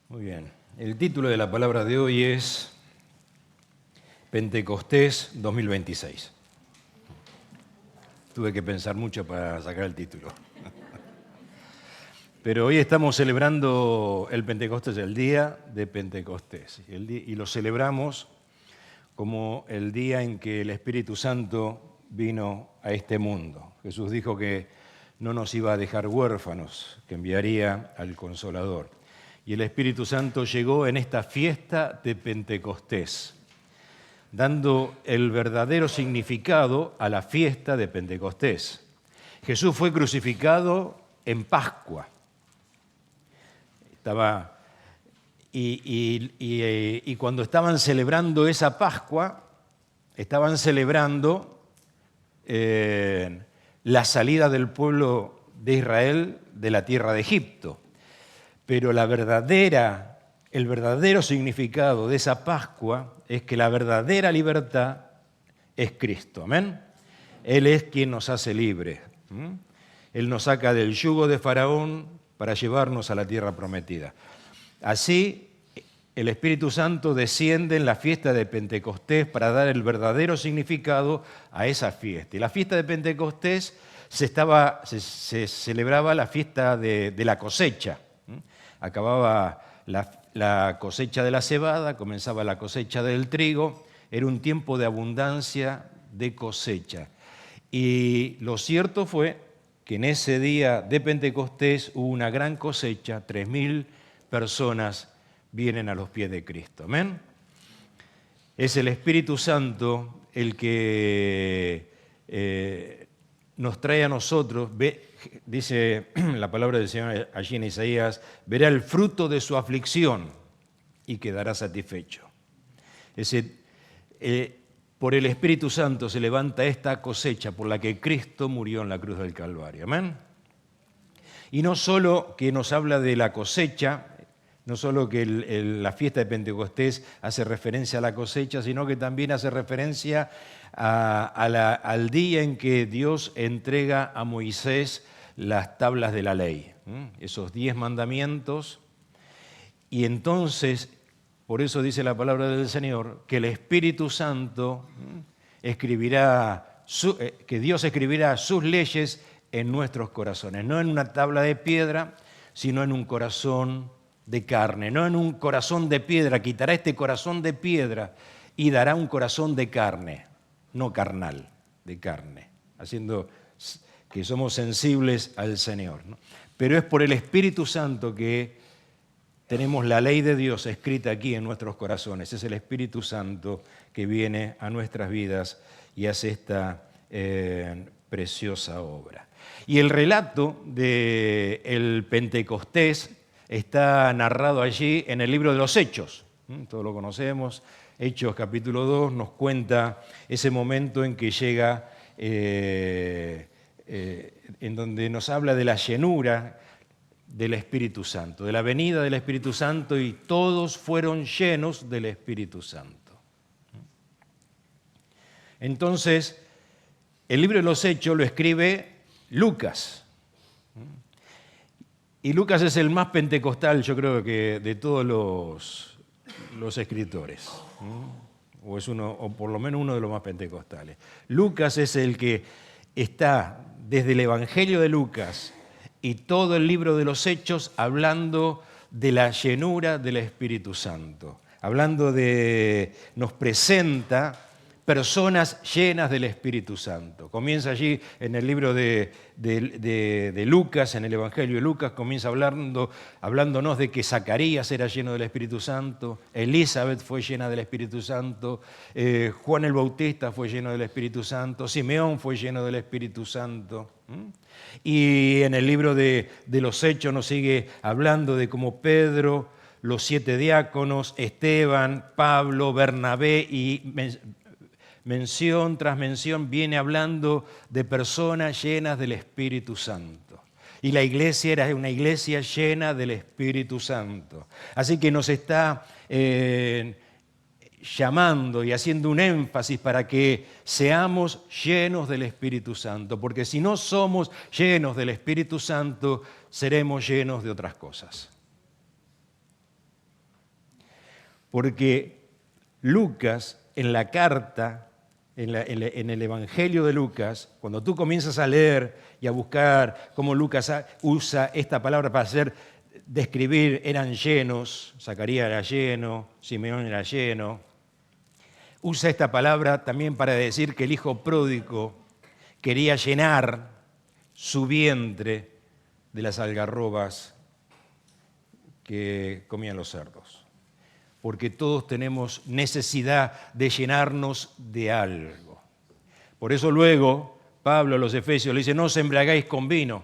Muy bien. El título de la palabra de hoy es Pentecostés 2026. Tuve que pensar mucho para sacar el título. Pero hoy estamos celebrando el Pentecostés, el día de Pentecostés. Y lo celebramos como el día en que el Espíritu Santo vino a este mundo. Jesús dijo que no nos iba a dejar huérfanos, que enviaría al Consolador. Y el Espíritu Santo llegó en esta fiesta de Pentecostés, dando el verdadero significado a la fiesta de Pentecostés. Jesús fue crucificado en Pascua. Y cuando estaban celebrando esa Pascua, estaban celebrando la salida del pueblo de Israel de la tierra de Egipto. Pero el verdadero significado de esa Pascua es que la verdadera libertad es Cristo. ¿Amén? Él es quien nos hace libres. Él nos saca del yugo de Faraón para llevarnos a la tierra prometida. Así, el Espíritu Santo desciende en la fiesta de Pentecostés para dar el verdadero significado a esa fiesta. Y la fiesta de Pentecostés se celebraba la fiesta de la cosecha. Acababa la cosecha de la cebada, comenzaba la cosecha del trigo, era un tiempo de abundancia de cosecha. Y lo cierto fue que en ese día de Pentecostés hubo una gran cosecha, 3.000 personas vienen a los pies de Cristo. ¿Amén? Es el Espíritu Santo el que nos trae a nosotros, dice la palabra del Señor allí en Isaías, verá el fruto de su aflicción y quedará satisfecho. Por el Espíritu Santo se levanta esta cosecha por la que Cristo murió en la cruz del Calvario. ¿Amén? Y no solo que nos habla de la cosecha, no solo que la fiesta de Pentecostés hace referencia a la cosecha, sino que también hace referencia al día en que Dios entrega a Moisés las tablas de la ley, esos 10 mandamientos. Y entonces, por eso dice la palabra del Señor, que el Espíritu Santo que Dios escribirá sus leyes en nuestros corazones, no en una tabla de piedra, sino en un corazón de carne, no en un corazón de piedra. Quitará este corazón de piedra y dará un corazón de carne, no carnal, de carne, haciendo que somos sensibles al Señor, ¿no? Pero es por el Espíritu Santo que tenemos la ley de Dios escrita aquí en nuestros corazones. Es el Espíritu Santo que viene a nuestras vidas y hace esta preciosa obra. Y el relato del Pentecostés está narrado allí en el libro de los Hechos. Todos lo conocemos. Hechos capítulo 2 nos cuenta ese momento en que llega, en donde nos habla de la llenura del Espíritu Santo, de la venida del Espíritu Santo, y todos fueron llenos del Espíritu Santo. Entonces, el libro de los Hechos lo escribe Lucas. Y Lucas es el más pentecostal, yo creo, que de todos los escritores. O por lo menos uno de los más pentecostales. Lucas es el que está desde el Evangelio de Lucas y todo el libro de los Hechos hablando de la llenura del Espíritu Santo. Nos presenta personas llenas del Espíritu Santo. Comienza allí en el libro de Lucas, en el Evangelio de Lucas, comienza hablándonos de que Zacarías era lleno del Espíritu Santo, Elizabeth fue llena del Espíritu Santo, Juan el Bautista fue lleno del Espíritu Santo, Simeón fue lleno del Espíritu Santo. Y en el libro de los Hechos nos sigue hablando de cómo Pedro, los 7 diáconos, Esteban, Pablo, Bernabé, y mención tras mención viene hablando de personas llenas del Espíritu Santo. Y la iglesia era una iglesia llena del Espíritu Santo. Así que nos está llamando y haciendo un énfasis para que seamos llenos del Espíritu Santo, porque si no somos llenos del Espíritu Santo, seremos llenos de otras cosas. porque Lucas, en la carta, en el Evangelio de Lucas, cuando tú comienzas a leer y a buscar cómo Lucas usa esta palabra para describir, eran llenos, Zacarías era lleno, Simeón era lleno, usa esta palabra también para decir que el hijo pródigo quería llenar su vientre de las algarrobas que comían los cerdos. Porque todos tenemos necesidad de llenarnos de algo. Por eso luego Pablo a los Efesios le dice, no os embriagáis con vino,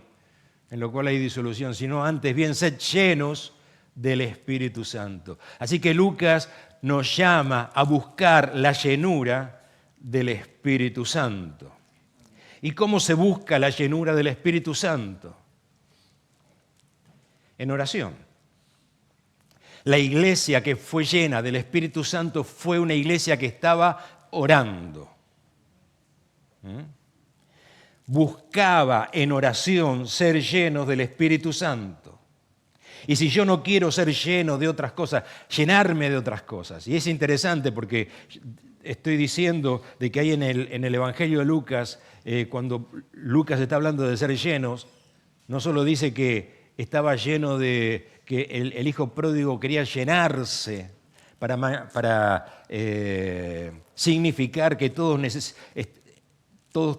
en lo cual hay disolución, sino antes bien sed llenos del Espíritu Santo. Así que Lucas nos llama a buscar la llenura del Espíritu Santo. ¿Y cómo se busca la llenura del Espíritu Santo? En oración. La iglesia que fue llena del Espíritu Santo fue una iglesia que estaba orando. Buscaba en oración ser llenos del Espíritu Santo. Y si yo no quiero ser lleno de otras cosas, llenarme de otras cosas. Y es interesante porque estoy diciendo de que hay en el Evangelio de Lucas, cuando Lucas está hablando de ser llenos, no solo dice que estaba lleno de que el hijo pródigo quería llenarse para significar que todos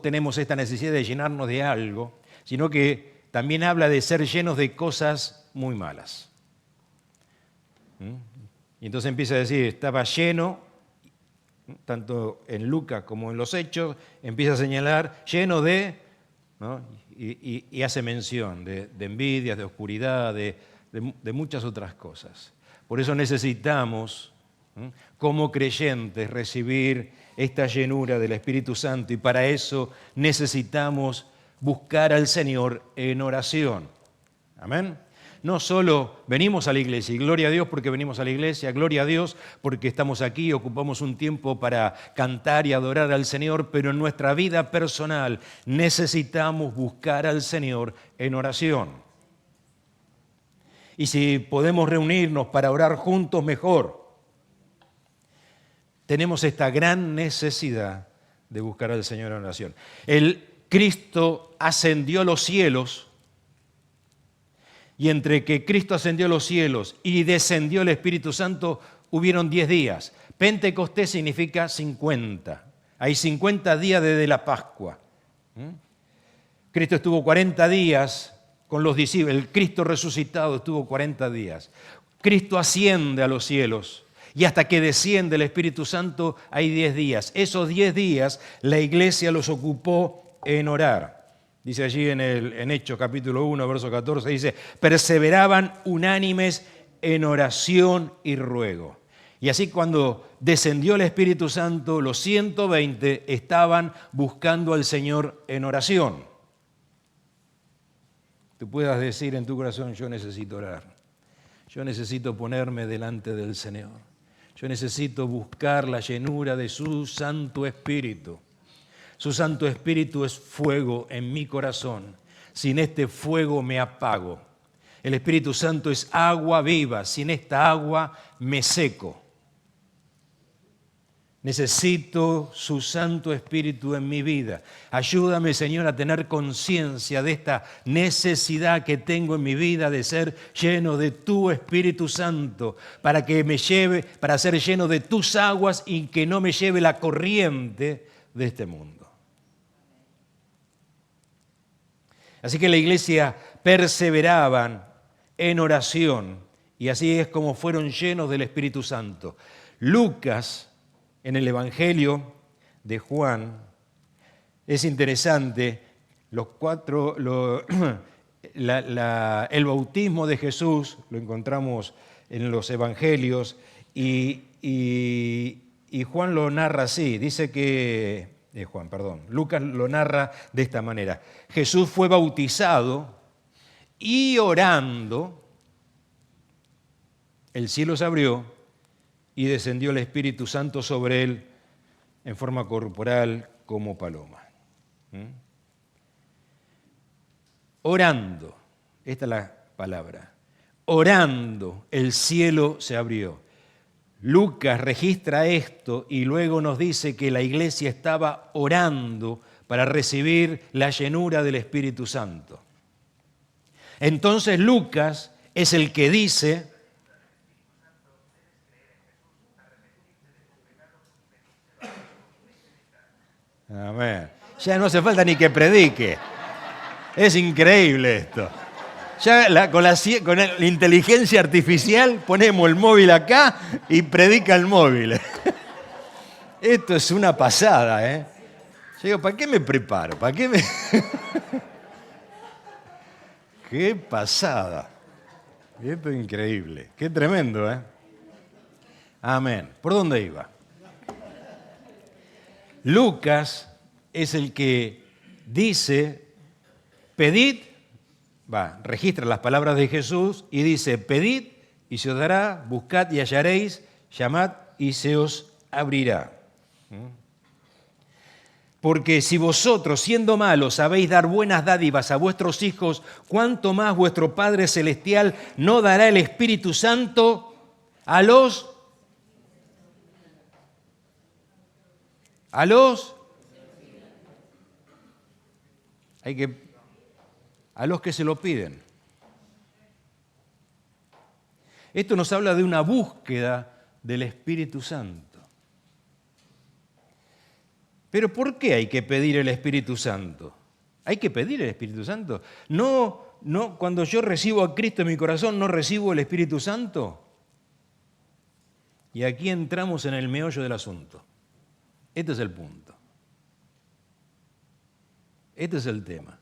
tenemos esta necesidad de llenarnos de algo, sino que también habla de ser llenos de cosas muy malas. Y entonces empieza a decir, estaba lleno, tanto en Lucas como en los Hechos, empieza a señalar, lleno de, ¿no? y hace mención de envidias, de oscuridad, de muchas otras cosas. Por eso necesitamos, como creyentes, recibir esta llenura del Espíritu Santo y para eso necesitamos buscar al Señor en oración. Amén. No solo venimos a la iglesia, y gloria a Dios porque venimos a la iglesia, gloria a Dios porque estamos aquí, ocupamos un tiempo para cantar y adorar al Señor, pero en nuestra vida personal necesitamos buscar al Señor en oración. Y si podemos reunirnos para orar juntos, mejor. Tenemos esta gran necesidad de buscar al Señor en oración. El Cristo ascendió a los cielos. Y entre que Cristo ascendió a los cielos y descendió el Espíritu Santo, hubieron 10 días. Pentecostés significa 50. Hay 50 días desde la Pascua. Cristo estuvo 40 días con los discípulos. El Cristo resucitado estuvo 40 días. Cristo asciende a los cielos. Y hasta que desciende el Espíritu Santo hay 10 días. Esos 10 días la iglesia los ocupó en orar. Dice allí en Hechos capítulo 1, verso 14, dice, perseveraban unánimes en oración y ruego. Y así cuando descendió el Espíritu Santo, los 120 estaban buscando al Señor en oración. Tú puedas decir en tu corazón, yo necesito orar. Yo necesito ponerme delante del Señor. Yo necesito buscar la llenura de su Santo Espíritu. Su Santo Espíritu es fuego en mi corazón. Sin este fuego me apago. El Espíritu Santo es agua viva. Sin esta agua me seco. Necesito su Santo Espíritu en mi vida. Ayúdame, Señor, a tener conciencia de esta necesidad que tengo en mi vida de ser lleno de tu Espíritu Santo, para que me lleve, para ser lleno de tus aguas y que no me lleve la corriente de este mundo. Así que la iglesia perseveraban en oración y así es como fueron llenos del Espíritu Santo. Lucas, en el Evangelio de Juan, es interesante, el bautismo de Jesús lo encontramos en los Evangelios y Juan lo narra así, Lucas lo narra de esta manera. Jesús fue bautizado y orando, el cielo se abrió y descendió el Espíritu Santo sobre él en forma corporal como paloma. Orando, esta es la palabra, orando el cielo se abrió. Lucas registra esto y luego nos dice que la iglesia estaba orando para recibir la llenura del Espíritu Santo. Entonces Lucas es el que dice: amén. Ya no hace falta ni que predique. Es increíble esto. Ya con la inteligencia artificial ponemos el móvil acá y predica el móvil. Esto es una pasada, ¿eh? Yo digo, ¿para qué me preparo? ¿Para qué me...? ¡Qué pasada! Esto es increíble. ¡Qué tremendo, eh! Amén. ¿Por dónde iba? Lucas es el que dice, pedid, registra las palabras de Jesús y dice, pedid y se os dará, buscad y hallaréis, llamad y se os abrirá. Porque si vosotros, siendo malos, sabéis dar buenas dádivas a vuestros hijos, ¿cuánto más vuestro Padre Celestial no dará el Espíritu Santo a los que se lo piden? Esto nos habla de una búsqueda del Espíritu Santo. Pero ¿por qué hay que pedir el Espíritu Santo? ¿Hay que pedir el Espíritu Santo? No, cuando yo recibo a Cristo en mi corazón, ¿no recibo el Espíritu Santo? Y aquí entramos en el meollo del asunto. Este es el punto. Este es el tema.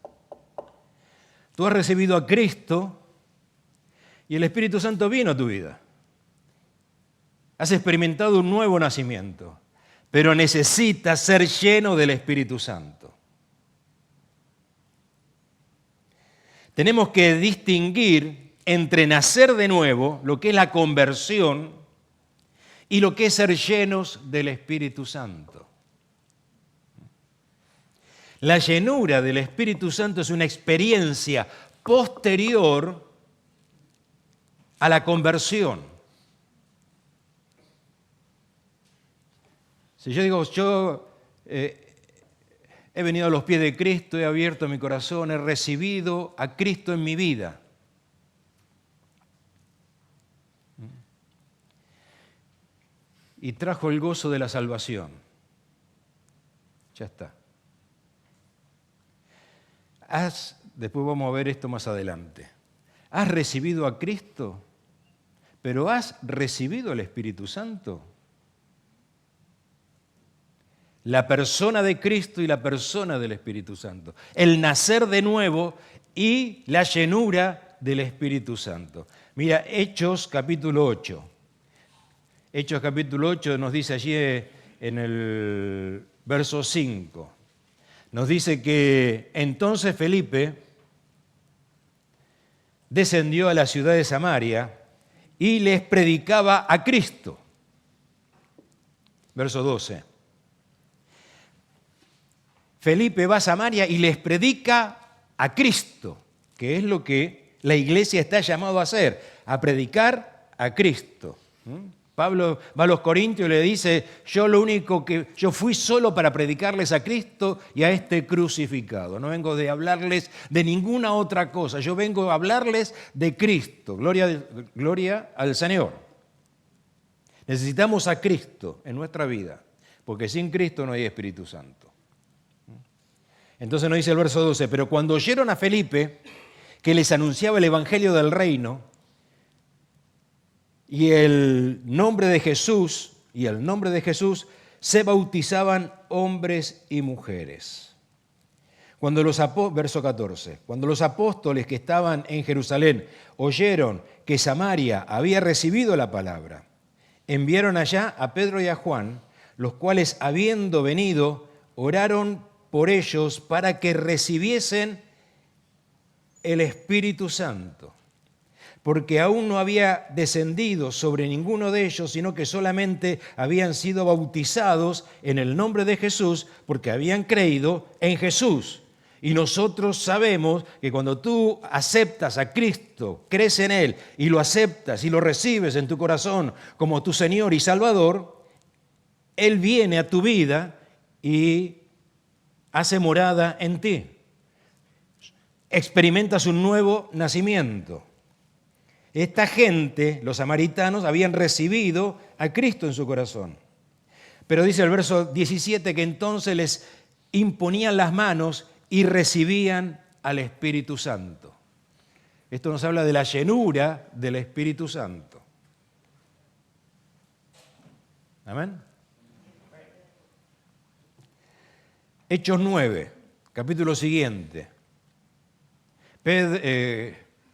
Tú has recibido a Cristo y el Espíritu Santo vino a tu vida. Has experimentado un nuevo nacimiento, pero necesitas ser lleno del Espíritu Santo. Tenemos que distinguir entre nacer de nuevo, lo que es la conversión, y lo que es ser llenos del Espíritu Santo. La llenura del Espíritu Santo es una experiencia posterior a la conversión. Si yo digo, he venido a los pies de Cristo, he abierto mi corazón, he recibido a Cristo en mi vida. Y trajo el gozo de la salvación. Ya está. Después vamos a ver esto más adelante. ¿Has recibido a Cristo? ¿Pero has recibido el Espíritu Santo? La persona de Cristo y la persona del Espíritu Santo. El nacer de nuevo y la llenura del Espíritu Santo. Mira, Hechos capítulo 8. Hechos capítulo 8 nos dice allí en el verso 5. Nos dice que entonces Felipe descendió a la ciudad de Samaria y les predicaba a Cristo. Verso 12. Felipe va a Samaria y les predica a Cristo, que es lo que la iglesia está llamada a hacer, a predicar a Cristo. Pablo va a los Corintios y le dice, yo fui solo para predicarles a Cristo y a este crucificado. No vengo de hablarles de ninguna otra cosa, yo vengo a hablarles de Cristo. Gloria al Señor. Necesitamos a Cristo en nuestra vida, porque sin Cristo no hay Espíritu Santo. Entonces nos dice el verso 12, pero cuando oyeron a Felipe que les anunciaba el evangelio del reino y el nombre de Jesús, se bautizaban hombres y mujeres. Verso 14, cuando los apóstoles que estaban en Jerusalén oyeron que Samaria había recibido la palabra, enviaron allá a Pedro y a Juan, los cuales habiendo venido, oraron por ellos para que recibiesen el Espíritu Santo, porque aún no había descendido sobre ninguno de ellos, sino que solamente habían sido bautizados en el nombre de Jesús, porque habían creído en Jesús. Y nosotros sabemos que cuando tú aceptas a Cristo, crees en Él y lo aceptas y lo recibes en tu corazón como tu Señor y Salvador, Él viene a tu vida y hace morada en ti. Experimentas un nuevo nacimiento. Esta gente, los samaritanos, habían recibido a Cristo en su corazón. Pero dice el verso 17 que entonces les imponían las manos y recibían al Espíritu Santo. Esto nos habla de la llenura del Espíritu Santo. ¿Amén? Hechos 9, capítulo siguiente.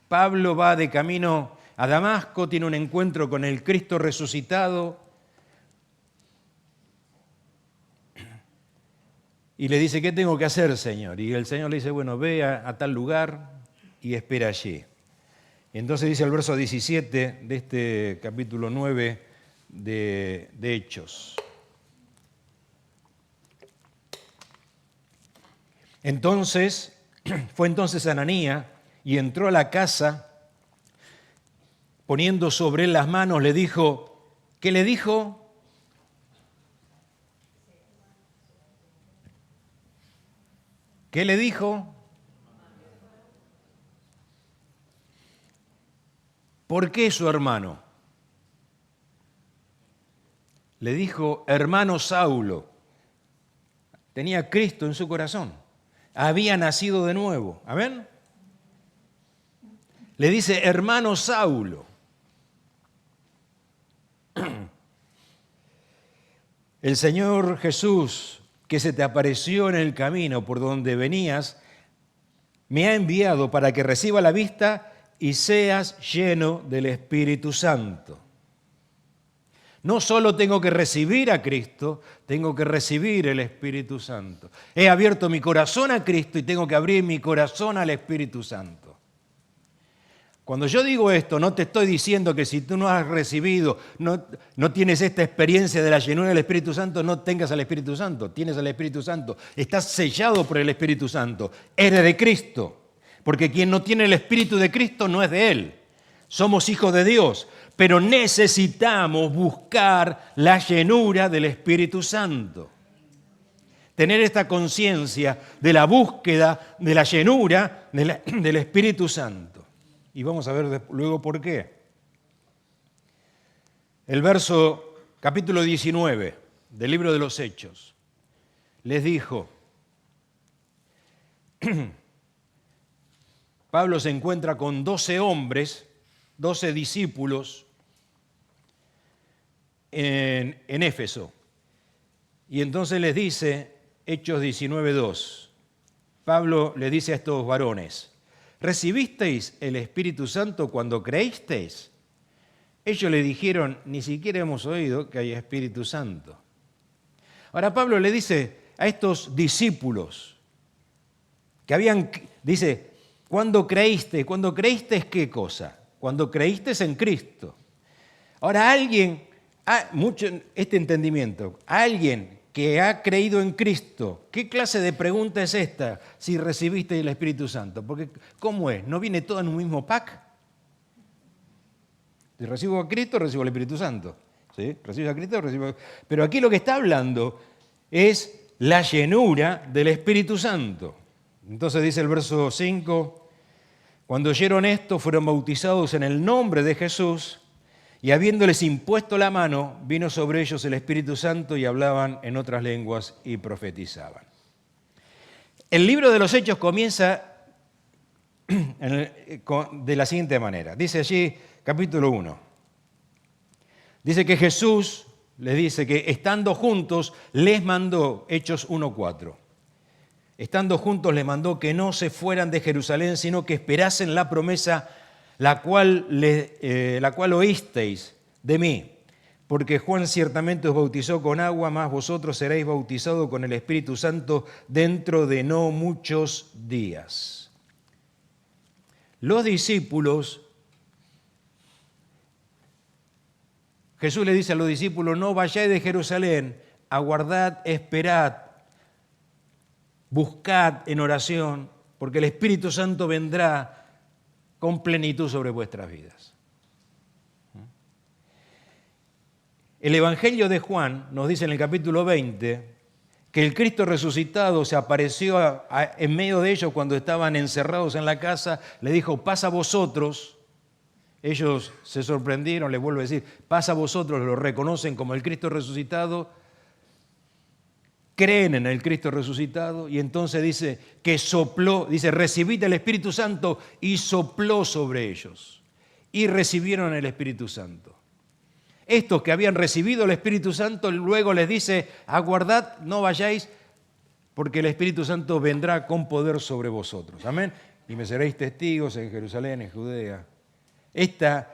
Pablo va de camino a Damasco, tiene un encuentro con el Cristo resucitado y le dice, ¿qué tengo que hacer, Señor? Y el Señor le dice, bueno, ve a tal lugar y espera allí. Entonces dice el verso 17 de este capítulo 9 de Hechos. Fue entonces Ananías y entró a la casa, poniendo sobre él las manos, le dijo, ¿qué le dijo? ¿Qué le dijo? ¿Por qué su hermano? Le dijo, hermano Saulo. Tenía a Cristo en su corazón. Había nacido de nuevo. ¿Amén? Le dice, hermano Saulo. El Señor Jesús, que se te apareció en el camino por donde venías, me ha enviado para que reciba la vista y seas lleno del Espíritu Santo. No solo tengo que recibir a Cristo, tengo que recibir el Espíritu Santo. He abierto mi corazón a Cristo y tengo que abrir mi corazón al Espíritu Santo. Cuando yo digo esto, no te estoy diciendo que si tú no has recibido, no tienes esta experiencia de la llenura del Espíritu Santo, no tengas al Espíritu Santo. Tienes al Espíritu Santo. Estás sellado por el Espíritu Santo. Eres de Cristo. Porque quien no tiene el Espíritu de Cristo no es de Él. Somos hijos de Dios. Pero necesitamos buscar la llenura del Espíritu Santo. Tener esta conciencia de la búsqueda de la llenura del Espíritu Santo. Y vamos a ver luego por qué. El verso, capítulo 19 del libro de los Hechos, les dijo, Pablo se encuentra con 12 hombres, 12 discípulos en Éfeso. Y entonces les dice, Hechos 19:2, Pablo le dice a estos varones, ¿recibisteis el Espíritu Santo cuando creísteis? Ellos le dijeron, ni siquiera hemos oído que hay Espíritu Santo. Ahora Pablo le dice a estos discípulos que dice, ¿cuándo creíste? ¿Cuándo creíste qué cosa? Cuando creíste en Cristo. Ahora este entendimiento, alguien que ha creído en Cristo, ¿qué clase de pregunta es esta si recibiste el Espíritu Santo? Porque, ¿cómo es? ¿No viene todo en un mismo pack? Si recibo a Cristo, recibo el Espíritu Santo. ¿Sí? Recibo a Cristo, recibo... Pero aquí lo que está hablando es la llenura del Espíritu Santo. Entonces dice el verso 5, cuando oyeron esto, fueron bautizados en el nombre de Jesús, y habiéndoles impuesto la mano, vino sobre ellos el Espíritu Santo y hablaban en otras lenguas y profetizaban. El libro de los Hechos comienza de la siguiente manera. Dice allí, capítulo 1. Dice que Jesús les dice que estando juntos les mandó, Hechos 1:4. Estando juntos les mandó que no se fueran de Jerusalén, sino que esperasen la promesa la cual oísteis de mí, porque Juan ciertamente os bautizó con agua, mas vosotros seréis bautizados con el Espíritu Santo dentro de no muchos días. Los discípulos, Jesús le dice a los discípulos, no vayáis de Jerusalén, aguardad, esperad, buscad en oración, porque el Espíritu Santo vendrá con plenitud sobre vuestras vidas. El Evangelio de Juan nos dice en el capítulo 20 que el Cristo resucitado se apareció en medio de ellos cuando estaban encerrados en la casa, le dijo, pasa vosotros. Ellos se sorprendieron, les vuelvo a decir, pasa vosotros, lo reconocen como el Cristo resucitado, creen en el Cristo resucitado y entonces dice que sopló, dice, recibid el Espíritu Santo y sopló sobre ellos y recibieron el Espíritu Santo. Estos que habían recibido el Espíritu Santo luego les dice, aguardad, no vayáis, porque el Espíritu Santo vendrá con poder sobre vosotros. Amén. Y me seréis testigos en Jerusalén, en Judea. Esta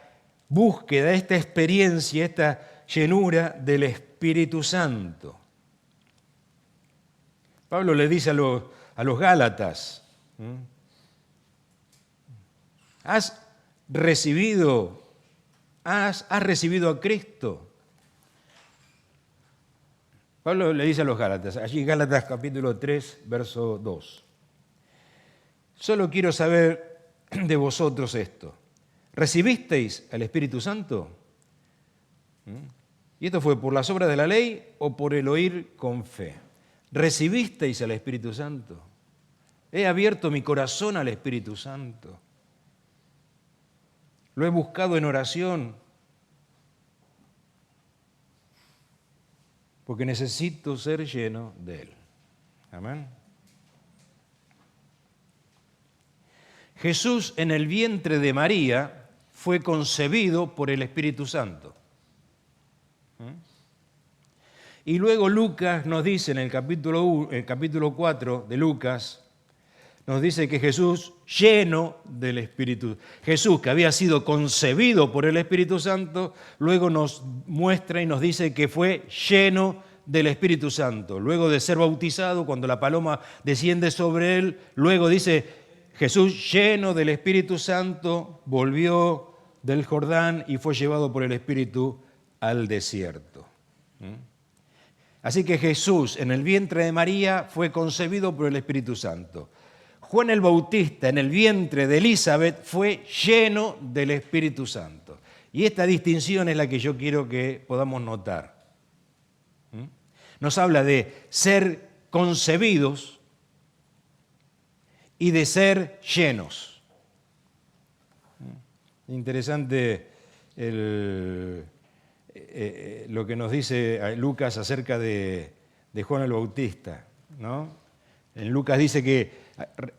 búsqueda, esta experiencia, esta llenura del Espíritu Santo. Pablo le dice a los Gálatas, ¿has recibido a Cristo? Pablo le dice a los Gálatas, allí Gálatas capítulo 3, verso 2. Solo quiero saber de vosotros esto. ¿Recibisteis al Espíritu Santo? ¿Y esto fue por las obras de la ley o por el oír con fe? ¿Recibisteis al Espíritu Santo? He abierto mi corazón al Espíritu Santo. Lo he buscado en oración porque necesito ser lleno de Él. Amén. Jesús en el vientre de María fue concebido por el Espíritu Santo. Y luego Lucas nos dice en el capítulo 4 de Lucas, nos dice que Jesús, lleno del Espíritu, Jesús que había sido concebido por el Espíritu Santo, luego nos muestra y nos dice que fue lleno del Espíritu Santo. Luego de ser bautizado, cuando la paloma desciende sobre él, luego dice, Jesús lleno del Espíritu Santo volvió del Jordán y fue llevado por el Espíritu al desierto. Así que Jesús en el vientre de María fue concebido por el Espíritu Santo. Juan el Bautista en el vientre de Elizabeth fue lleno del Espíritu Santo. Y esta distinción es la que yo quiero que podamos notar. Nos habla de ser concebidos y de ser llenos. Interesante lo que nos dice Lucas acerca de Juan el Bautista, ¿no? En Lucas dice que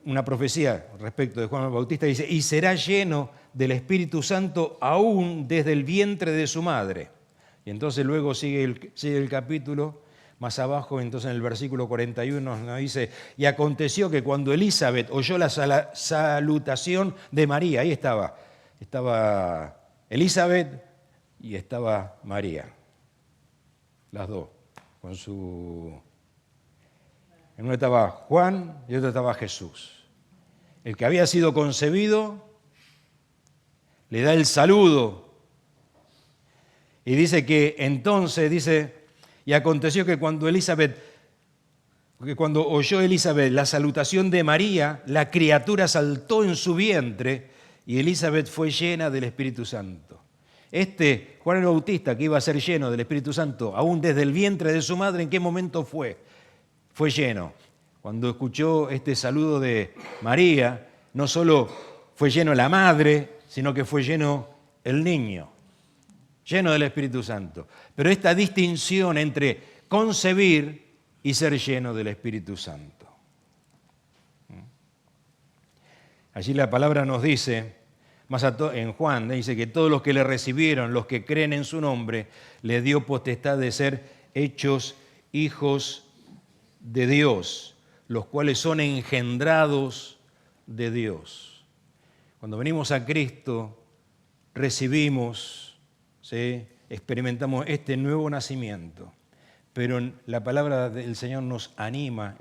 una profecía respecto de Juan el Bautista dice, y será lleno del Espíritu Santo aún desde el vientre de su madre. Y entonces luego sigue el capítulo, más abajo, entonces en el versículo 41 nos dice, y aconteció que cuando Elizabeth oyó la salutación de María, ahí estaba Elizabeth y estaba María, las dos, con su... En uno estaba Juan y en otro estaba Jesús. El que había sido concebido le da el saludo y dice que entonces, y aconteció que cuando oyó Elizabeth la salutación de María, la criatura saltó en su vientre y Elizabeth fue llena del Espíritu Santo. Juan el Bautista, que iba a ser lleno del Espíritu Santo, aún desde el vientre de su madre, ¿en qué momento fue? Fue lleno. Cuando escuchó este saludo de María, no solo fue lleno la madre, sino que fue lleno el niño, lleno del Espíritu Santo. Pero esta distinción entre concebir y ser lleno del Espíritu Santo. Allí la palabra nos dice, en Juan, dice que todos los que le recibieron, los que creen en su nombre, le dio potestad de ser hechos hijos de Dios, los cuales son engendrados de Dios. Cuando venimos a Cristo, recibimos, ¿sí?, experimentamos este nuevo nacimiento, pero la palabra del Señor nos anima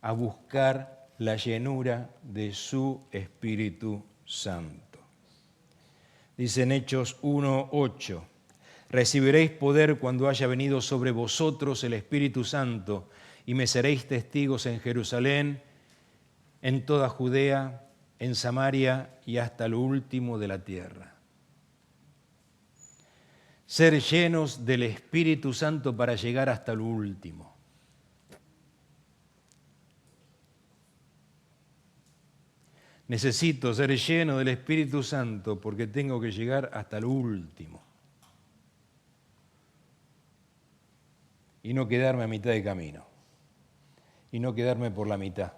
a buscar la llenura de su Espíritu Santo. Dice en Hechos 1:8, recibiréis poder cuando haya venido sobre vosotros el Espíritu Santo, y me seréis testigos en Jerusalén, en toda Judea, en Samaria y hasta lo último de la tierra. Ser llenos del Espíritu Santo para llegar hasta lo último. Necesito ser lleno del Espíritu Santo porque tengo que llegar hasta lo último. Y no quedarme a mitad de camino. Y no quedarme por la mitad.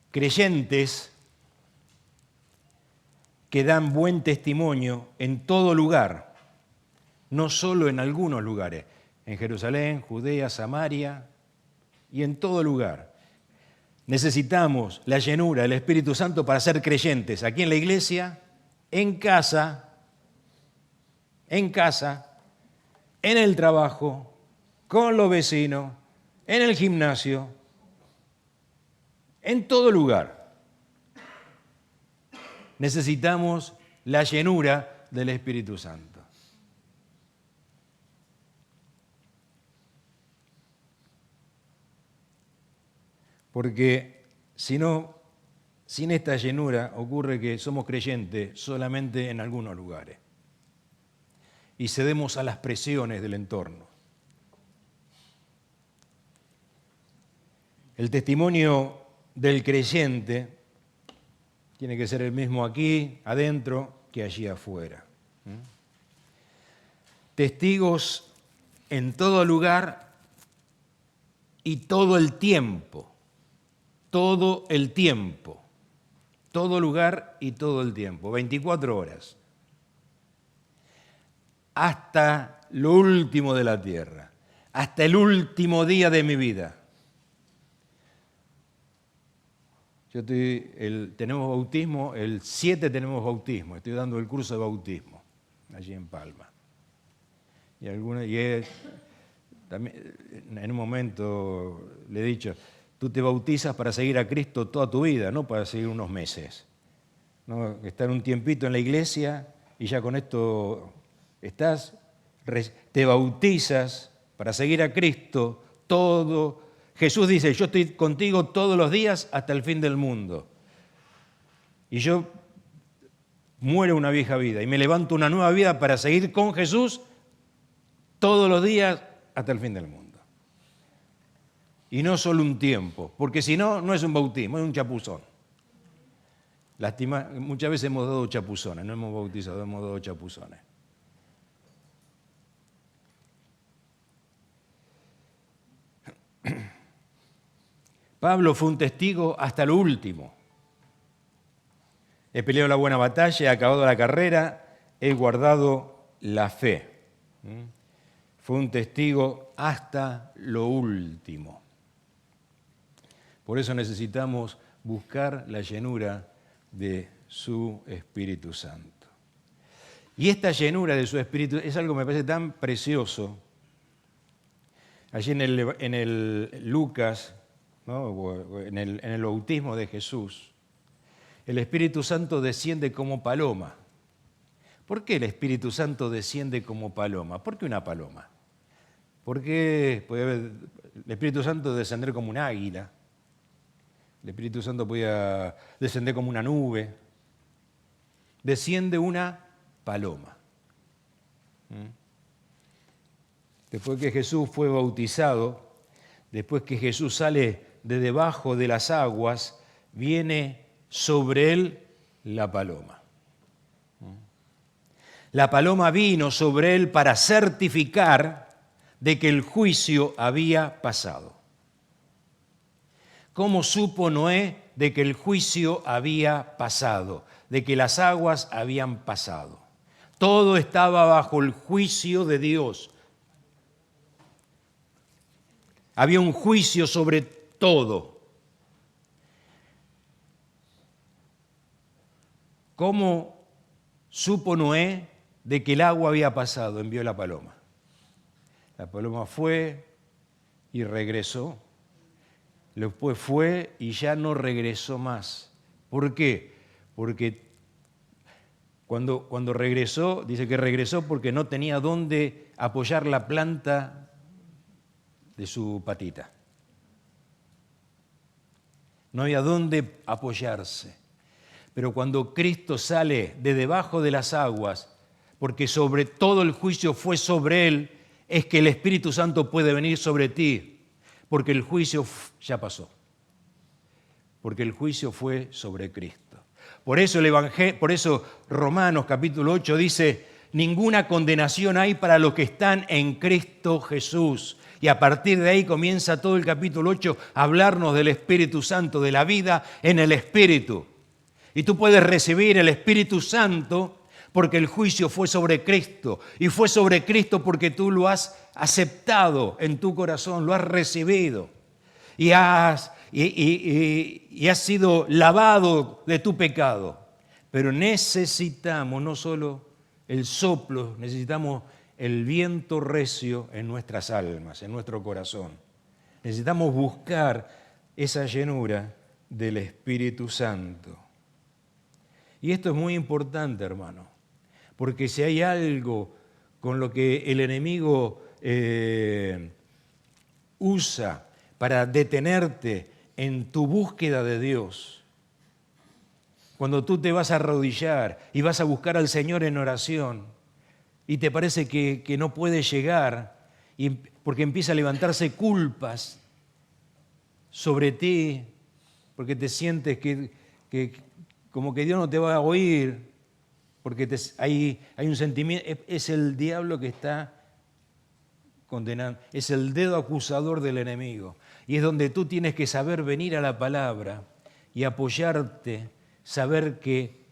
Creyentes que dan buen testimonio en todo lugar, no solo en algunos lugares, en Jerusalén, Judea, Samaria y en todo lugar. Necesitamos la llenura del Espíritu Santo para ser creyentes, aquí en la iglesia, en casa, en el trabajo, con los vecinos, en el gimnasio, en todo lugar. Necesitamos la llenura del Espíritu Santo. Porque si no, sin esta llenura ocurre que somos creyentes solamente en algunos lugares y cedemos a las presiones del entorno. El testimonio del creyente tiene que ser el mismo aquí, adentro, que allí afuera. Testigos en todo lugar y todo el tiempo. Todo el tiempo. Todo lugar y todo el tiempo. 24 horas. Hasta lo último de la tierra. Hasta el último día de mi vida. Tenemos bautismo, el 7 tenemos bautismo, estoy dando el curso de bautismo, allí en Palma. También, en un momento le he dicho, tú te bautizas para seguir a Cristo toda tu vida, no para seguir unos meses. ¿No? Estar un tiempito en la iglesia y ya con esto te bautizas para seguir a Cristo todo. Jesús dice, yo estoy contigo todos los días hasta el fin del mundo. Y yo muero una vieja vida y me levanto una nueva vida para seguir con Jesús todos los días hasta el fin del mundo. Y no solo un tiempo, porque si no, no es un bautismo, es un chapuzón. Muchas veces hemos dado chapuzones, no hemos bautizado, hemos dado chapuzones. Pablo fue un testigo hasta lo último. He peleado la buena batalla, he acabado la carrera, he guardado la fe. Fue un testigo hasta lo último. Por eso necesitamos buscar la llenura de su Espíritu Santo. Y esta llenura de su Espíritu es algo que me parece tan precioso. Allí en el Lucas, ¿no? en el bautismo de Jesús, el Espíritu Santo desciende como paloma. ¿Por qué el Espíritu Santo desciende como paloma? ¿Por qué una paloma? ¿Por qué puede el Espíritu Santo descender como un águila? El Espíritu Santo podía descender como una nube. Desciende una paloma. Después que Jesús fue bautizado, después que Jesús sale de debajo de las aguas, viene sobre él la paloma. La paloma vino sobre él para certificar de que el juicio había pasado. ¿Cómo supo Noé de que el juicio había pasado? De que las aguas habían pasado. Todo estaba bajo el juicio de Dios. Había un juicio sobre todo. ¿Cómo supo Noé de que el agua había pasado? Envió la paloma. La paloma fue y regresó. Después fue y ya no regresó más. ¿Por qué? Porque Cuando regresó, dice que regresó porque no tenía dónde apoyar la planta de su patita. No había dónde apoyarse. Pero cuando Cristo sale de debajo de las aguas, porque sobre todo el juicio fue sobre Él, es que el Espíritu Santo puede venir sobre ti, porque el juicio ya pasó. Porque el juicio fue sobre Cristo. Por eso Romanos capítulo 8 dice, ninguna condenación hay para los que están en Cristo Jesús. Y a partir de ahí comienza todo el capítulo 8 a hablarnos del Espíritu Santo, de la vida en el Espíritu. Y tú puedes recibir el Espíritu Santo porque el juicio fue sobre Cristo. Y fue sobre Cristo porque tú lo has aceptado en tu corazón, lo has recibido. Y has sido lavado de tu pecado. Pero necesitamos no solo el soplo, necesitamos el viento recio en nuestras almas, en nuestro corazón. Necesitamos buscar esa llenura del Espíritu Santo. Y esto es muy importante, hermano, porque si hay algo con lo que el enemigo usa para detenerte en tu búsqueda de Dios, cuando tú te vas a arrodillar y vas a buscar al Señor en oración y te parece que no puedes llegar porque empieza a levantarse culpas sobre ti, porque te sientes que como que Dios no te va a oír, porque hay un sentimiento, es el diablo que está condenando, es el dedo acusador del enemigo. Y es donde tú tienes que saber venir a la palabra y apoyarte, saber que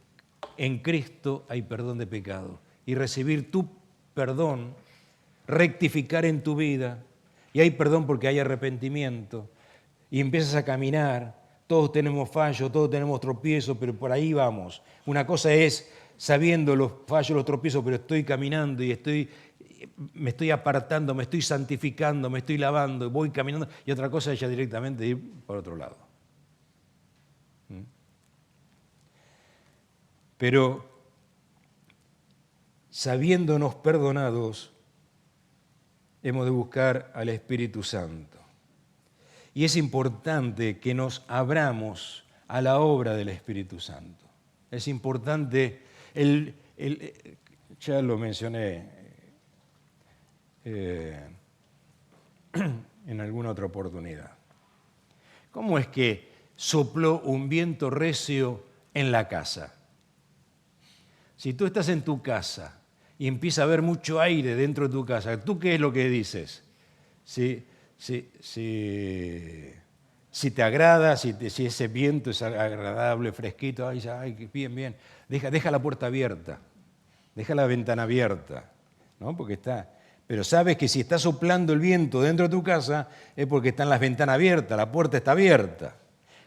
en Cristo hay perdón de pecado y recibir tu perdón, rectificar en tu vida. Y hay perdón porque hay arrepentimiento y empiezas a caminar. Todos tenemos fallos, todos tenemos tropiezos, pero por ahí vamos. Una cosa es sabiendo los fallos, los tropiezos, pero estoy caminando y me estoy apartando, me estoy santificando, me estoy lavando, voy caminando. Y otra cosa es ya directamente ir por otro lado. Pero sabiéndonos perdonados, hemos de buscar al Espíritu Santo. Y es importante que nos abramos a la obra del Espíritu Santo. Es importante, ya lo mencioné en alguna otra oportunidad. ¿Cómo es que sopló un viento recio en la casa? Si tú estás en tu casa y empieza a haber mucho aire dentro de tu casa, ¿tú qué es lo que dices? Si te agrada, si ese viento es agradable, fresquito, ay, bien, deja la puerta abierta, deja la ventana abierta, ¿no? Porque está. Pero sabes que si está soplando el viento dentro de tu casa es porque están las ventanas abiertas, la puerta está abierta.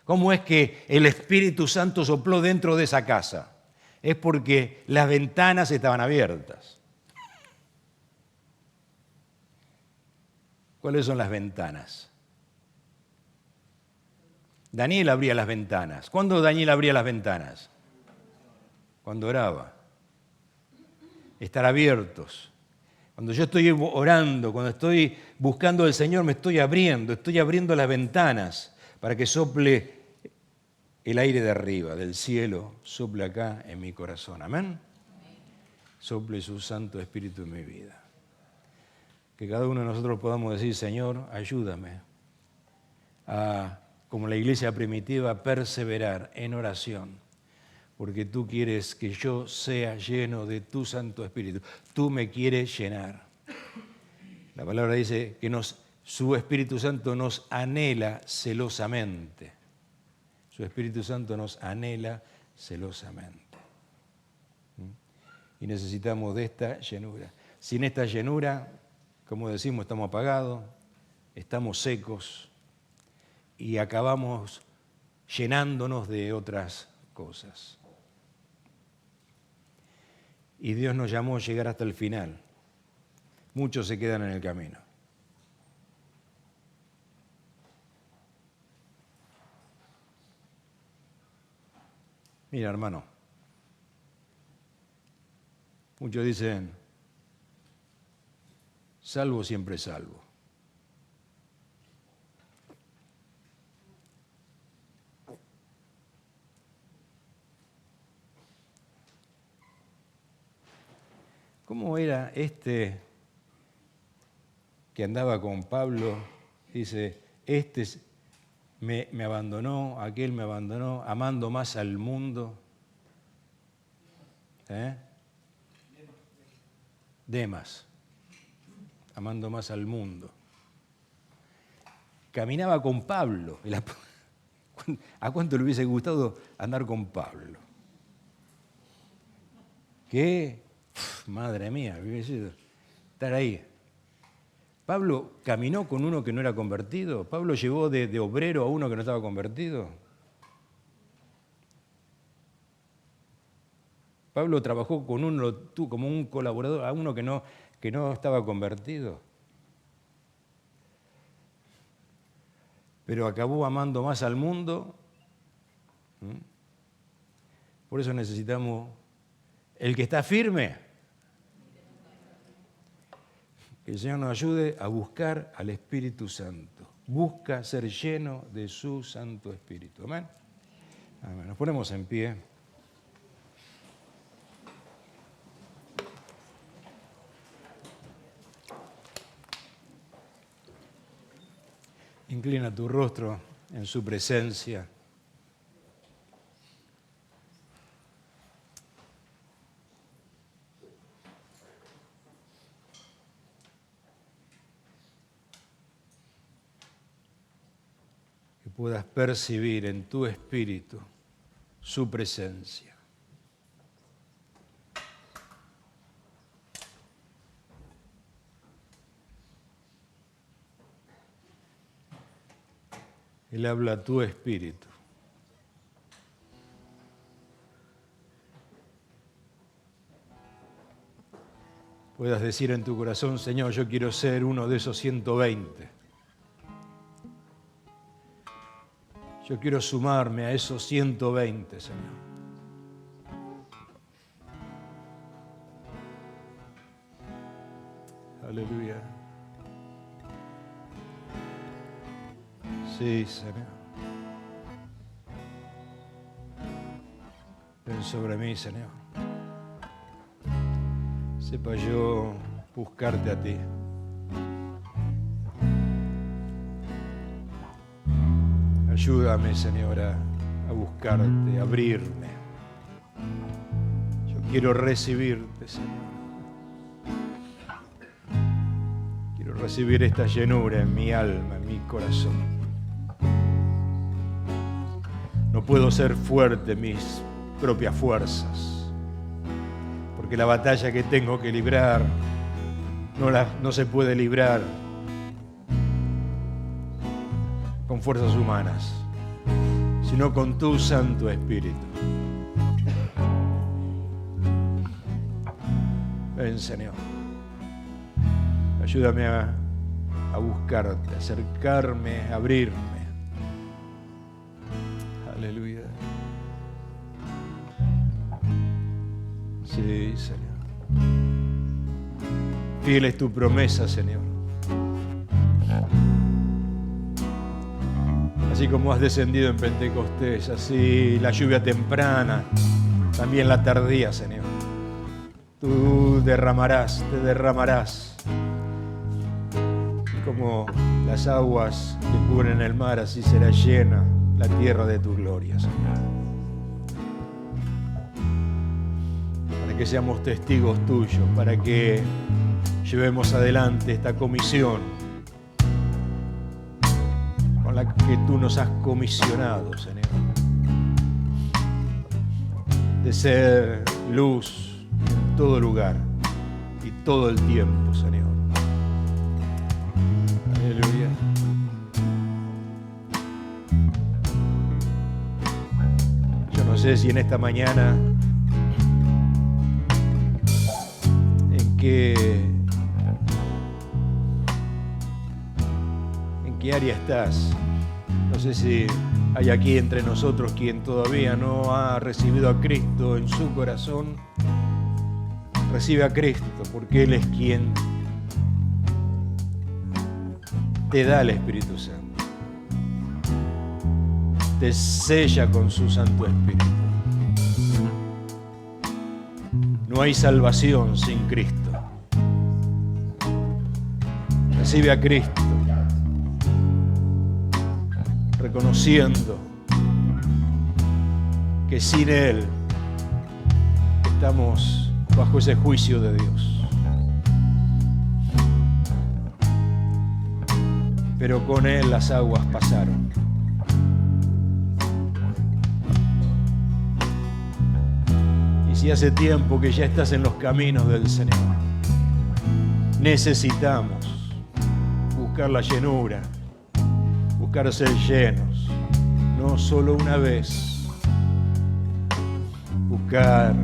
¿Cómo es que el Espíritu Santo sopló dentro de esa casa? Es porque las ventanas estaban abiertas. ¿Cuáles son las ventanas? Daniel abría las ventanas. ¿Cuándo Daniel abría las ventanas? Cuando oraba. Estar abiertos. Cuando yo estoy orando, cuando estoy buscando al Señor, me estoy abriendo las ventanas para que sople el aire de arriba, del cielo, sople acá en mi corazón. Amén. Sople su Santo Espíritu en mi vida. Que cada uno de nosotros podamos decir, Señor, ayúdame a, como la iglesia primitiva, perseverar en oración, porque tú quieres que yo sea lleno de tu Santo Espíritu. Tú me quieres llenar. La palabra dice que su Espíritu Santo nos anhela celosamente. Su Espíritu Santo nos anhela celosamente. Y necesitamos de esta llenura. Sin esta llenura, como decimos, estamos apagados, estamos secos y acabamos llenándonos de otras cosas. Y Dios nos llamó a llegar hasta el final. Muchos se quedan en el camino. Mira, hermano, Muchos dicen, salvo siempre salvo. ¿Cómo era este que andaba con Pablo? Dice, me abandonó, aquel me abandonó, amando más al mundo. Demas, amando más al mundo. Caminaba con Pablo. ¿A cuánto le hubiese gustado andar con Pablo? ¿Qué? Madre mía, estar ahí. Pablo caminó con uno que no era convertido. Pablo llevó de obrero a uno que no estaba convertido. Pablo trabajó con uno, como un colaborador, a uno que no estaba convertido. Pero acabó amando más al mundo. Por eso necesitamos el que está firme. Que el Señor nos ayude a buscar al Espíritu Santo. Busca ser lleno de su Santo Espíritu. Amén. Amén. Nos ponemos en pie. Inclina tu rostro en su presencia. Que puedas percibir en tu espíritu su presencia. Él habla a tu espíritu. Puedas decir en tu corazón, Señor, yo quiero ser uno de esos 120. Yo quiero sumarme a esos 120, Señor. Aleluya. Sí, Señor. Ven sobre mí, Señor. Sepa yo buscarte a ti. Ayúdame, Señor, a buscarte, a abrirme. Yo quiero recibirte, Señor. Quiero recibir esta llenura en mi alma, en mi corazón. No puedo ser fuerte en mis propias fuerzas, porque la batalla que tengo que librar no se puede librar con fuerzas humanas, sino con tu Santo Espíritu. Ven, Señor, ayúdame a buscarte, a acercarme, a abrirme. Aleluya. Sí, Señor. Fiel es tu promesa, Señor. Así como has descendido en Pentecostés, así la lluvia temprana, también la tardía, Señor. Tú te derramarás. Como las aguas que cubren el mar, así será llena la tierra de tu gloria, Señor. Para que seamos testigos tuyos, para que llevemos adelante esta comisión con la que tú nos has comisionado, Señor. De ser luz en todo lugar y todo el tiempo, Señor. Aleluya. No sé si en esta mañana en qué área estás. No sé si hay aquí entre nosotros quien todavía no ha recibido a Cristo en su corazón, Recibe a Cristo, porque Él es quien te da el Espíritu Santo. Te sella con su Santo Espíritu. No hay salvación sin Cristo. Recibe a Cristo, reconociendo que sin Él estamos bajo ese juicio de Dios. Pero con Él las aguas pasaron. Y si hace tiempo que ya estás en los caminos del Señor, necesitamos buscar la llenura, buscar ser llenos, no solo una vez, buscar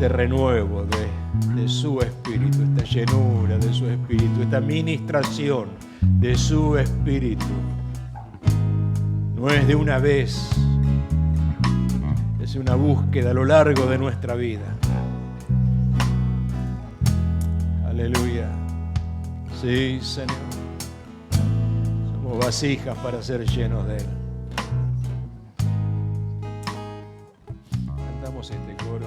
este renuevo de su Espíritu, esta llenura de su Espíritu, esta ministración de su Espíritu. No es de una vez, es una búsqueda a lo largo de nuestra vida. Aleluya. Sí, Señor. Somos vasijas para ser llenos de Él. Cantamos este coro.